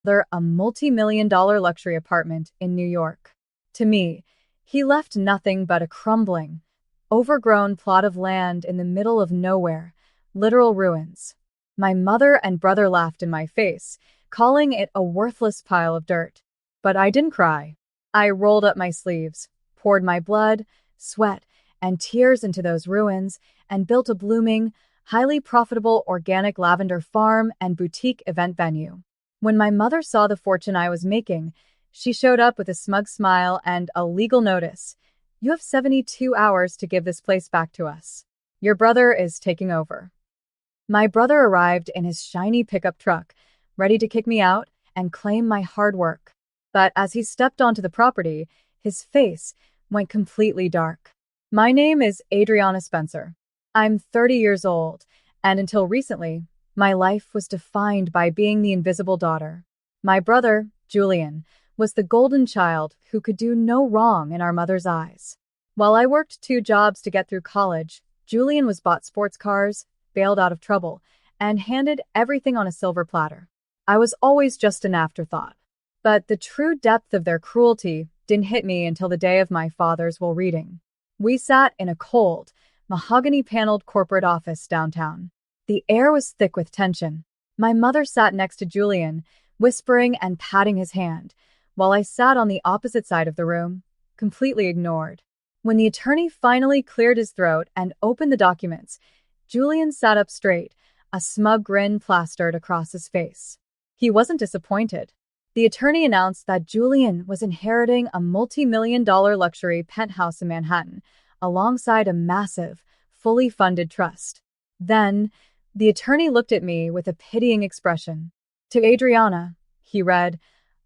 They're a multi-million-dollar luxury apartment in New York. To me, he left nothing but a crumbling, overgrown plot of land in the middle of nowhere, literal ruins. My mother and brother laughed in my face, calling it a worthless pile of dirt. But I didn't cry. I rolled up my sleeves, poured my blood, sweat, and tears into those ruins, and built a blooming, highly profitable organic lavender farm and boutique event venue. When my mother saw the fortune I was making, she showed up with a smug smile and a legal notice. You have 72 hours to give this place back to us. Your brother is taking over. My brother arrived in his shiny pickup truck, ready to kick me out and claim my hard work. But as he stepped onto the property, his face went completely dark. My name is Adriana Spencer. I'm 30 years old, and until recently, my life was defined by being the invisible daughter. My brother, Julian, was the golden child who could do no wrong in our mother's eyes. While I worked 2 jobs to get through college, Julian was bought sports cars, bailed out of trouble, and handed everything on a silver platter. I was always just an afterthought. But the true depth of their cruelty didn't hit me until the day of my father's will reading. We sat in a cold, mahogany-paneled corporate office downtown. The air was thick with tension. My mother sat next to Julian, whispering and patting his hand, while I sat on the opposite side of the room, completely ignored. When the attorney finally cleared his throat and opened the documents, Julian sat up straight, a smug grin plastered across his face. He wasn't disappointed. The attorney announced that Julian was inheriting a multi-million-dollar luxury penthouse in Manhattan, alongside a massive, fully funded trust. Then, the attorney looked at me with a pitying expression. To Adriana, he read,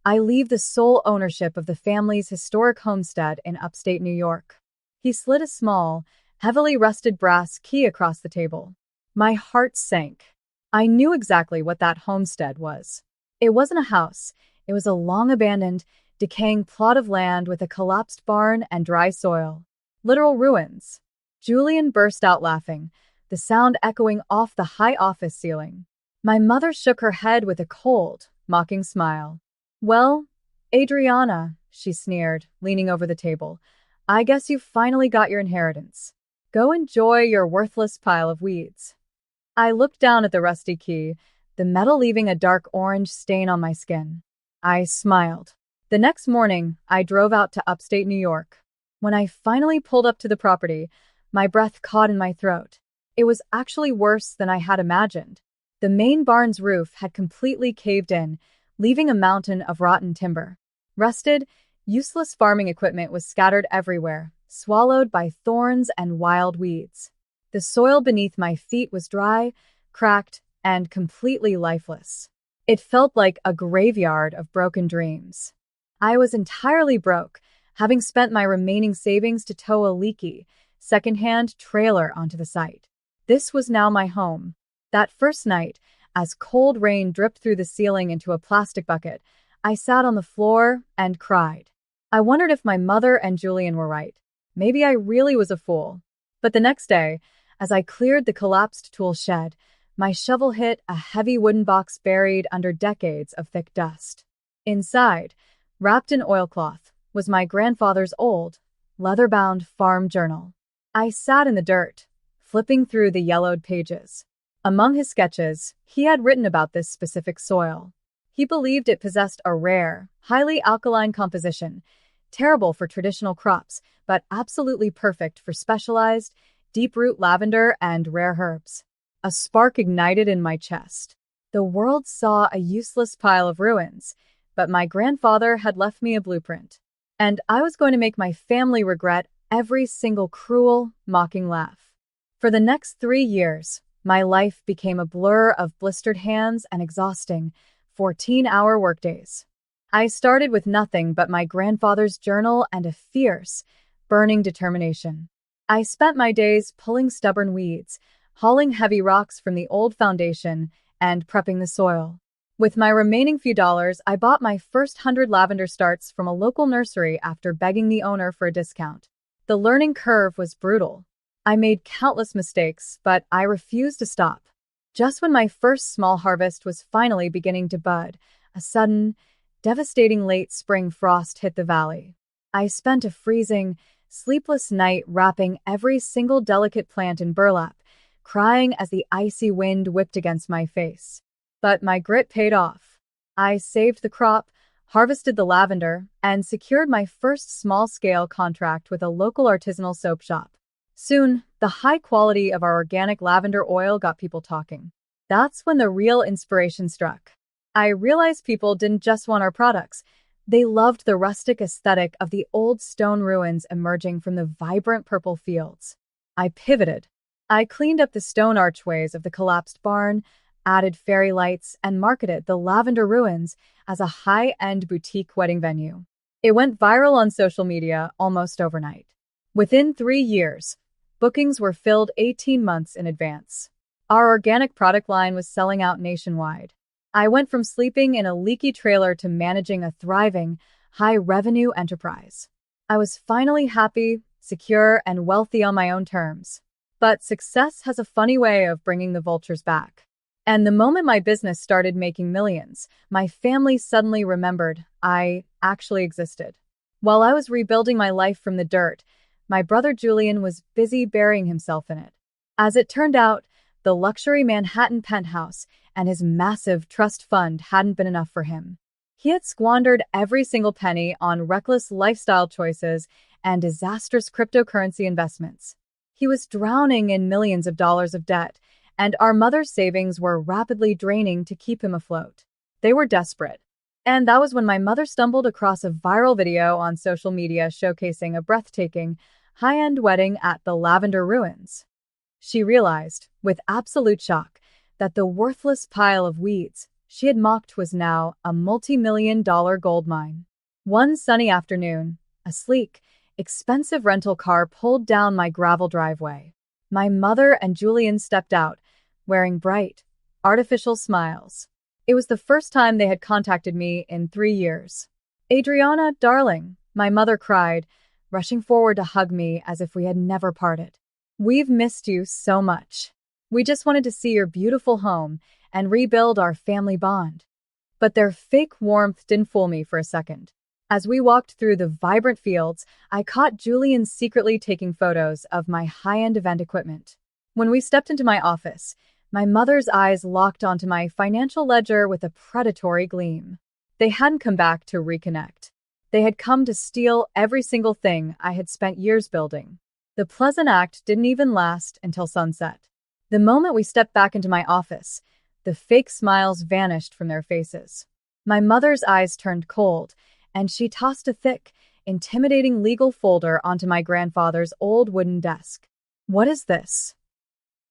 I leave the sole ownership of the family's historic homestead in upstate New York. He slid a small, heavily rusted brass key across the table. My heart sank. I knew exactly what that homestead was. It wasn't a house. It was a long-abandoned, decaying plot of land with a collapsed barn and dry soil. Literal ruins. Julian burst out laughing, the sound echoing off the high office ceiling. My mother shook her head with a cold, mocking smile. Well, Adriana, she sneered, leaning over the table, I guess you finally got your inheritance. Go enjoy your worthless pile of weeds. I looked down at the rusty key, the metal leaving a dark orange stain on my skin. I smiled. The next morning, I drove out to upstate New York. When I finally pulled up to the property, my breath caught in my throat. It was actually worse than I had imagined. The main barn's roof had completely caved in, leaving a mountain of rotten timber. Rusted, useless farming equipment was scattered everywhere, swallowed by thorns and wild weeds. The soil beneath my feet was dry, cracked, and completely lifeless. It felt like a graveyard of broken dreams. I was entirely broke, having spent my remaining savings to tow a leaky, second-hand trailer onto the site. This was now my home. That first night, as cold rain dripped through the ceiling into a plastic bucket, I sat on the floor and cried. I wondered if my mother and Julian were right. Maybe I really was a fool. But the next day, as I cleared the collapsed tool shed, my shovel hit a heavy wooden box buried under decades of thick dust. Inside, wrapped in oilcloth, was my grandfather's old, leather-bound farm journal. I sat in the dirt, flipping through the yellowed pages. Among his sketches, he had written about this specific soil. He believed it possessed a rare, highly alkaline composition, terrible for traditional crops, but absolutely perfect for specialized, deep-root lavender and rare herbs. A spark ignited in my chest. The world saw a useless pile of ruins, but my grandfather had left me a blueprint. And I was going to make my family regret every single cruel, mocking laugh. For the next 3 years, my life became a blur of blistered hands and exhausting, 14-hour workdays. I started with nothing but my grandfather's journal and a fierce, burning determination. I spent my days pulling stubborn weeds, hauling heavy rocks from the old foundation, and prepping the soil. With my remaining few dollars, I bought my first 100 lavender starts from a local nursery after begging the owner for a discount. The learning curve was brutal. I made countless mistakes, but I refused to stop. Just when my first small harvest was finally beginning to bud, A sudden, devastating late spring frost hit the valley. I spent a freezing, sleepless night wrapping every single delicate plant in burlap, crying as the icy wind whipped against my face. But my grit paid off. I saved the crop, harvested the lavender, and secured my first small-scale contract with a local artisanal soap shop. Soon, the high quality of our organic lavender oil got people talking. That's when the real inspiration struck. I realized people didn't just want our products. They loved the rustic aesthetic of the old stone ruins emerging from the vibrant purple fields. I pivoted. I cleaned up the stone archways of the collapsed barn, added fairy lights, and marketed the lavender ruins as a high-end boutique wedding venue. It went viral on social media almost overnight. Within 3 years, bookings were filled 18 months in advance. Our organic product line was selling out nationwide. I went from sleeping in a leaky trailer to managing a thriving, high-revenue enterprise. I was finally happy, secure, and wealthy on my own terms. But success has a funny way of bringing the vultures back. And the moment my business started making millions, my family suddenly remembered I actually existed. While I was rebuilding my life from the dirt, my brother Julian was busy burying himself in it. As it turned out, the luxury Manhattan penthouse and his massive trust fund hadn't been enough for him. He had squandered every single penny on reckless lifestyle choices and disastrous cryptocurrency investments. He was drowning in millions of dollars of debt, and our mother's savings were rapidly draining to keep him afloat. They were desperate. And that was when my mother stumbled across a viral video on social media showcasing a breathtaking, high-end wedding at the Lavender Ruins. She realized, with absolute shock, that the worthless pile of weeds she had mocked was now a multi-million-dollar gold mine. One sunny afternoon, a sleek, expensive rental car pulled down my gravel driveway. My mother and Julian stepped out, wearing bright, artificial smiles. It was the first time they had contacted me in 3 years. "Adriana, darling," my mother cried, rushing forward to hug me as if we had never parted. "We've missed you so much. We just wanted to see your beautiful home and rebuild our family bond." But their fake warmth didn't fool me for a second. As we walked through the vibrant fields, I caught Julian secretly taking photos of my high-end event equipment. When we stepped into my office, my mother's eyes locked onto my financial ledger with a predatory gleam. They hadn't come back to reconnect. They had come to steal every single thing I had spent years building. The pleasant act didn't even last until sunset. The moment we stepped back into my office, the fake smiles vanished from their faces. My mother's eyes turned cold, and she tossed a thick, intimidating legal folder onto my grandfather's old wooden desk. "What is this?"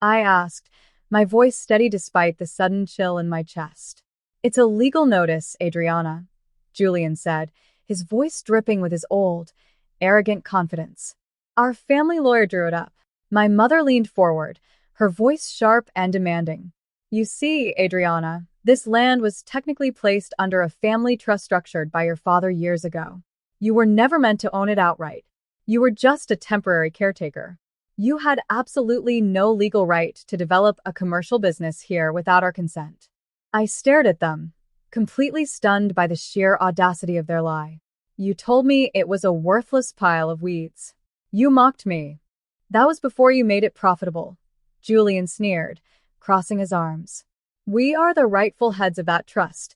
I asked, my voice steady despite the sudden chill in my chest. "It's a legal notice, Adriana," Julian said, his voice dripping with his old, arrogant confidence. "Our family lawyer drew it up." My mother leaned forward, her voice sharp and demanding. "You see, Adriana, this land was technically placed under a family trust structured by your father years ago. You were never meant to own it outright. You were just a temporary caretaker. You had absolutely no legal right to develop a commercial business here without our consent." I stared at them, completely stunned by the sheer audacity of their lie. "You told me it was a worthless pile of weeds. You mocked me. That was before you made it profitable," Julian sneered, crossing his arms. "We are the rightful heads of that trust,"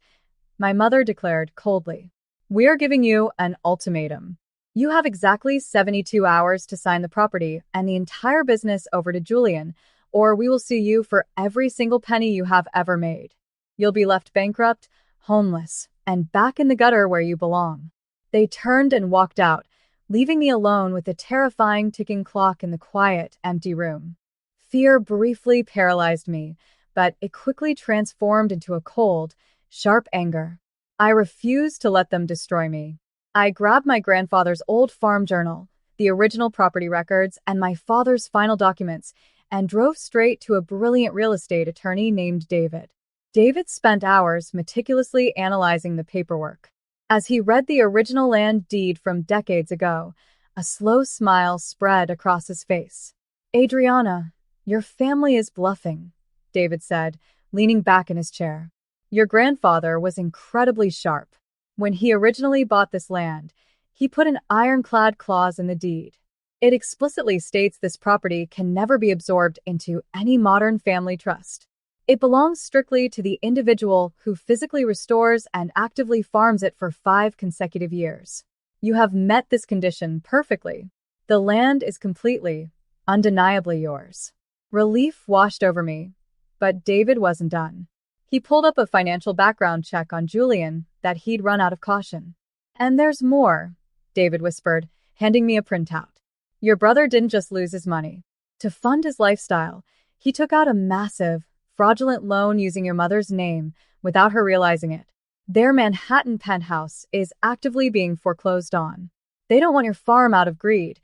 my mother declared coldly. "We are giving you an ultimatum. You have exactly 72 hours to sign the property and the entire business over to Julian, or we will sue you for every single penny you have ever made. You'll be left bankrupt, homeless, and back in the gutter where you belong." They turned and walked out, leaving me alone with the terrifying ticking clock in the quiet, empty room. Fear briefly paralyzed me, but it quickly transformed into a cold, sharp anger. I refused to let them destroy me. I grabbed my grandfather's old farm journal, the original property records, and my father's final documents, and drove straight to a brilliant real estate attorney named David. David spent hours meticulously analyzing the paperwork. As he read the original land deed from decades ago, a slow smile spread across his face. "Adriana, your family is bluffing," David said, leaning back in his chair. Your grandfather was incredibly sharp. When he originally bought this land, he put an ironclad clause in the deed. It explicitly states this property can never be absorbed into any modern family trust. It belongs strictly to the individual who physically restores and actively farms it for 5 consecutive years. You have met this condition perfectly. The land is completely, undeniably yours. Relief washed over me, but David wasn't done. He pulled up a financial background check on Julian that he'd run out of caution. And there's more, David whispered, handing me a printout. Your brother didn't just lose his money. To fund his lifestyle, he took out a massive, fraudulent loan using your mother's name without her realizing it. Their Manhattan penthouse is actively being foreclosed on. They don't want your farm out of greed,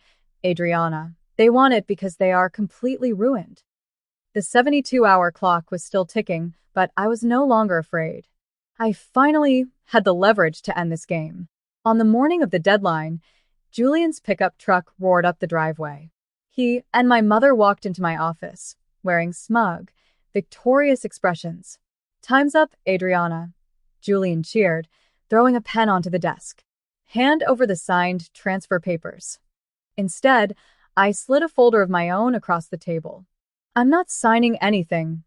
Adriana. They want it because they are completely ruined. The 72-hour clock was still ticking, but I was no longer afraid. I finally had the leverage to end this game. On the morning of the deadline, Julian's pickup truck roared up the driveway. He and my mother walked into my office, wearing smug, victorious expressions. Time's up, Adriana, Julian cheered, throwing a pen onto the desk. Hand over the signed transfer papers. Instead, I slid a folder of my own across the table. I'm not signing anything,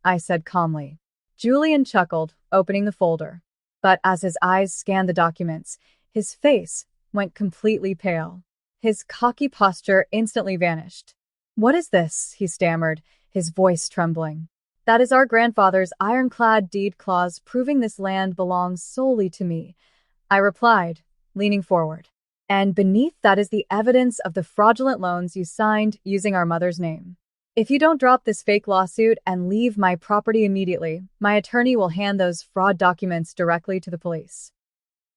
I said calmly. Julian chuckled, opening the folder. But as his eyes scanned the documents, his face went completely pale. His cocky posture instantly vanished. What is this? He stammered, his voice trembling. That is our grandfather's ironclad deed clause proving this land belongs solely to me, I replied, leaning forward. And beneath that is the evidence of the fraudulent loans you signed using our mother's name. If you don't drop this fake lawsuit and leave my property immediately, my attorney will hand those fraud documents directly to the police.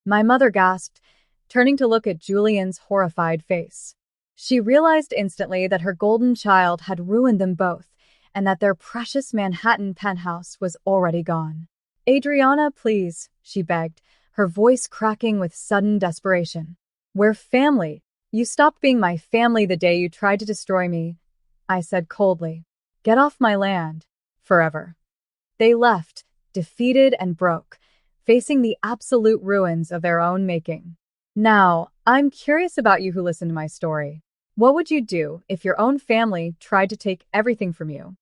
My mother gasped, turning to look at Julian's horrified face. She realized instantly that her golden child had ruined them both, and that their precious Manhattan penthouse was already gone. Adriana, please, she begged, her voice cracking with sudden desperation. We're family. You stopped being my family the day you tried to destroy me, I said coldly. Get off my land. Forever. They left, defeated and broke, facing the absolute ruins of their own making. Now, I'm curious about you who listened to my story. What would you do if your own family tried to take everything from you?